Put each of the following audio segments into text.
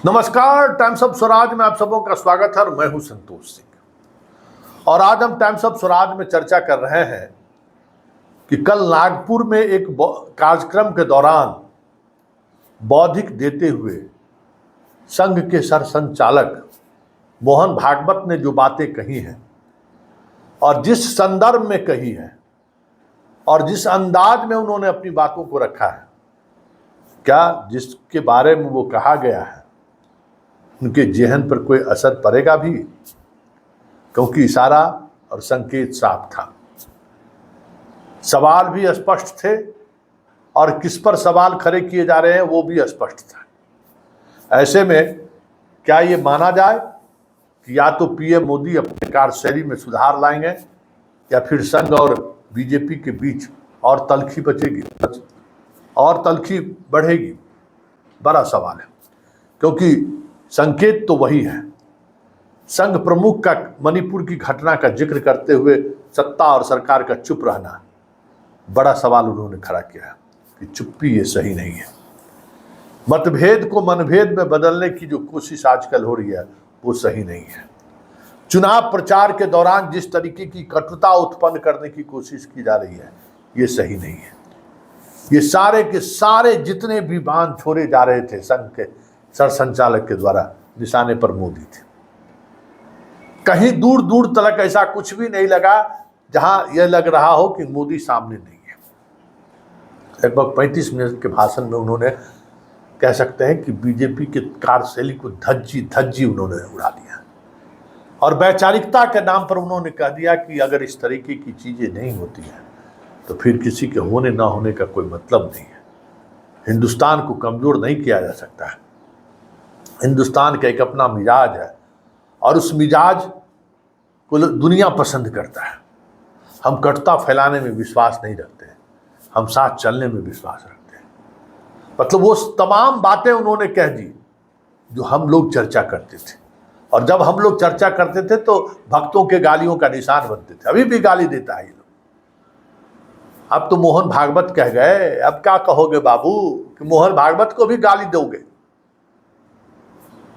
नमस्कार, times of Swaraj में आप सबों का स्वागत है और मैं हूं संतोष सिंह। और आज हम टाइम्स ऑफ स्वराज में चर्चा कर रहे हैं कि कल नागपुर में एक कार्यक्रम के दौरान बौद्धिक देते हुए संघ के सरसंचालक मोहन भागवत ने जो बातें कही हैं और जिस संदर्भ में कही है और जिस अंदाज में उन्होंने अपनी बातों को रखा है, क्या जिसके बारे में वो कहा गया है उनके जेहन पर कोई असर पड़ेगा भी? क्योंकि इशारा और संकेत साफ था, सवाल भी स्पष्ट थे और किस पर सवाल खड़े किए जा रहे हैं वो भी स्पष्ट था। ऐसे में क्या ये माना जाए कि या तो पीएम मोदी अपने कार्यशैली में सुधार लाएंगे या फिर संघ और बीजेपी के बीच और तल्खी बचेगी और तल्खी बढ़ेगी? बड़ा सवाल है, क्योंकि संकेत तो वही है। संघ प्रमुख का मणिपुर की घटना का जिक्र करते हुए सत्ता और सरकार का चुप रहना, बड़ा सवाल उन्होंने खड़ा किया है कि चुप्पी ये सही नहीं है। मतभेद को मनभेद में बदलने की जो कोशिश आजकल हो रही है वो सही नहीं है। चुनाव प्रचार के दौरान जिस तरीके की कटुता उत्पन्न करने की कोशिश की जा रही है ये सही नहीं है। ये सारे के सारे जितने भी बांध छोड़े जा रहे थे संघ के सरसंचालक के द्वारा निशाने पर मोदी थे। कहीं दूर दूर तक ऐसा कुछ भी नहीं लगा जहां यह लग रहा हो कि मोदी सामने नहीं है। लगभग 35 मिनट के भाषण में उन्होंने कह सकते हैं कि बीजेपी के कार्यशैली को धज्जी उन्होंने उड़ा दिया और वैचारिकता के नाम पर उन्होंने कह दिया कि अगर इस तरीके की चीजें नहीं होती हैं तो फिर किसी के होने ना होने का कोई मतलब नहीं है। हिंदुस्तान को कमजोर नहीं किया जा सकता है। हिंदुस्तान का एक अपना मिजाज है और उस मिजाज को दुनिया पसंद करता है। हम कटुता फैलाने में विश्वास नहीं रखते हैं, हम साथ चलने में विश्वास रखते हैं। मतलब वो तमाम बातें उन्होंने कह दी जो हम लोग चर्चा करते थे, और जब हम लोग चर्चा करते थे तो भक्तों के गालियों का निशान बनते थे। अभी भी गाली देता है ये लोग। अब तो मोहन भागवत कह गए, अब क्या कहोगे बाबू कि मोहन भागवत को भी गाली दोगे?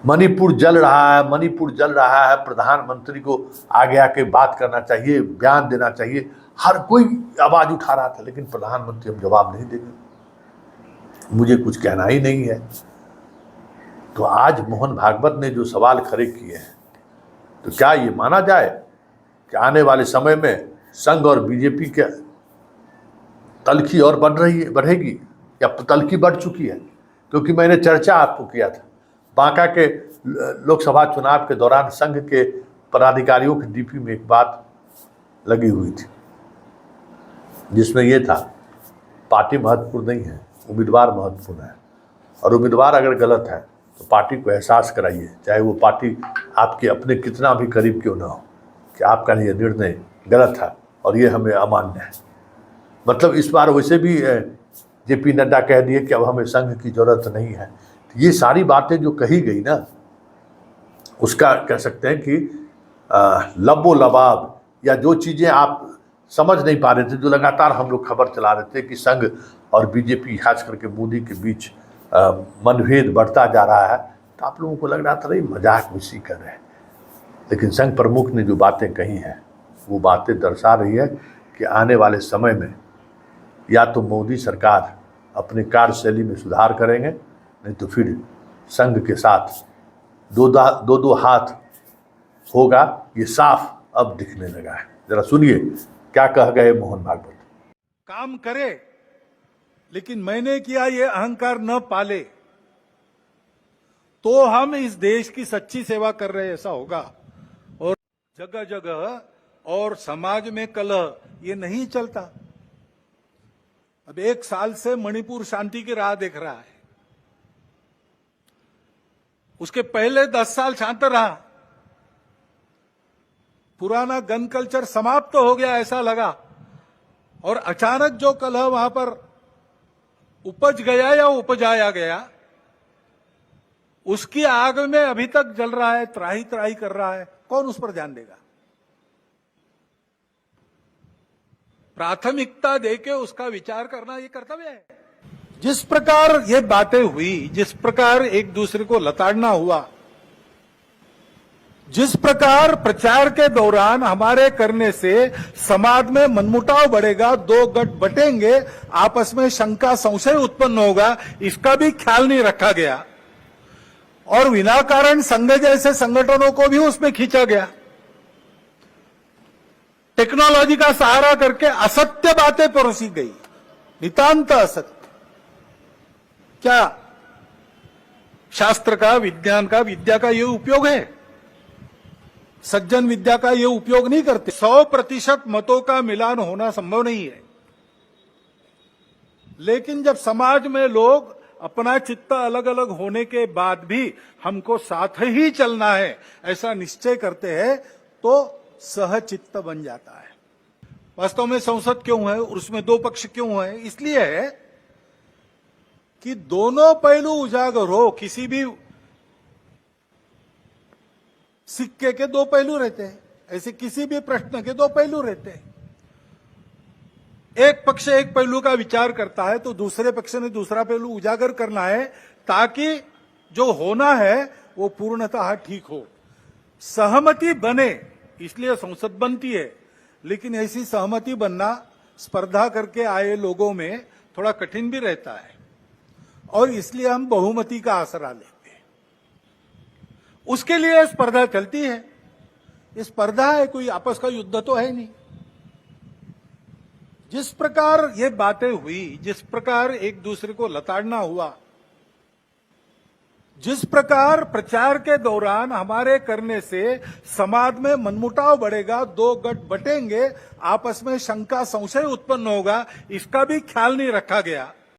मणिपुर जल रहा है, मणिपुर जल रहा है, प्रधानमंत्री को आगे आके बात करना चाहिए, बयान देना चाहिए। हर कोई आवाज उठा रहा था, लेकिन प्रधानमंत्री हम जवाब नहीं देंगे, मुझे कुछ कहना ही नहीं है। तो आज मोहन भागवत ने जो सवाल खड़े किए हैं, तो क्या ये माना जाए कि आने वाले समय में संघ और बीजेपी के तल्खी और बढ़ेगी या तल्खी बढ़ चुकी है? क्योंकि मैंने चर्चा आपको किया था, बांका के लोकसभा चुनाव के दौरान संघ के पदाधिकारियों के डीपी में एक बात लगी हुई थी जिसमें यह था, पार्टी महत्वपूर्ण नहीं है, उम्मीदवार महत्वपूर्ण है। और उम्मीदवार अगर गलत है तो पार्टी को एहसास कराइए, चाहे वो पार्टी आपके अपने कितना भी करीब क्यों ना हो, कि आपका ये निर्णय गलत है और ये हमें अमान्य है। मतलब इस बार वैसे भी जेपी नड्डा कह दिए कि अब हमें संघ की जरूरत नहीं है। ये सारी बातें जो कही गई ना, उसका कह सकते हैं कि लबो लबाब, या जो चीज़ें आप समझ नहीं पा रहे थे, जो लगातार हम लोग खबर चला रहे थे कि संघ और बीजेपी खास करके मोदी के बीच मनभेद बढ़ता जा रहा है, तो आप लोगों को लग रहा था मजाक मस्ती कर रहे हैं। लेकिन संघ प्रमुख ने जो बातें कही हैं वो बातें दर्शा रही है कि आने वाले समय में या तो मोदी सरकार अपने कार्यशैली में सुधार करेंगे, नहीं तो फिर संघ के साथ दो हाथ होगा। ये साफ अब दिखने लगा है। जरा सुनिए क्या कह गए मोहन भागवत। काम करे लेकिन मैंने किया ये अहंकार न पाले तो हम इस देश की सच्ची सेवा कर रहे ऐसा होगा। और जगह जगह और समाज में कलह ये नहीं चलता। अब 1 साल से मणिपुर शांति की राह देख रहा है, उसके पहले 10 साल शांत रहा। पुराना गन कल्चर समाप्त तो हो गया ऐसा लगा, और अचानक जो कलह वहां पर उपज गया या उपजाया गया, उसकी आग में अभी तक जल रहा है, त्राही त्राही कर रहा है। कौन उस पर ध्यान देगा? प्राथमिकता देके उसका विचार करना ये कर्तव्य है। जिस प्रकार ये बातें हुई, जिस प्रकार एक दूसरे को लताड़ना हुआ, जिस प्रकार प्रचार के दौरान हमारे करने से समाज में मनमुटाव बढ़ेगा, दो गठ बटेंगे, आपस में शंका संशय उत्पन्न होगा, इसका भी ख्याल नहीं रखा गया और विनाकारण संघ जैसे संगठनों को भी उसमें खींचा गया। टेक्नोलॉजी का सहारा करके असत्य बातें परोसी गई, नितांत असत्य। क्या शास्त्र का, विज्ञान का, विद्या का ये उपयोग है? सज्जन विद्या का ये उपयोग नहीं करते। 100% मतों का मिलान होना संभव नहीं है, लेकिन जब समाज में लोग अपना चित्त अलग अलग होने के बाद भी हमको साथ ही चलना है ऐसा निश्चय करते हैं तो सहचित्त बन जाता है। वास्तव में संसद क्यों है और उसमें दो पक्ष क्यों है? इसलिए है कि दोनों पहलू उजागर हो। किसी भी सिक्के के दो पहलू रहते हैं, ऐसे किसी भी प्रश्न के दो पहलू रहते हैं। एक पक्ष एक पहलू का विचार करता है तो दूसरे पक्ष ने दूसरा पहलू उजागर करना है ताकि जो होना है वो पूर्णतः ठीक हो, सहमति बने। इसलिए संसद बनती है, लेकिन ऐसी सहमति बनना स्पर्धा करके आए लोगों में थोड़ा कठिन भी रहता है और इसलिए हम बहुमति का आसरा लेते हैं। उसके लिए स्पर्धा चलती है। ये स्पर्धा है, कोई आपस का युद्ध तो है नहीं। जिस प्रकार ये बातें हुई, जिस प्रकार एक दूसरे को लताड़ना हुआ, जिस प्रकार प्रचार के दौरान हमारे करने से समाज में मनमुटाव बढ़ेगा, दो गठ बटेंगे, आपस में शंका संशय उत्पन्न होगा, इसका भी ख्याल नहीं रखा गया।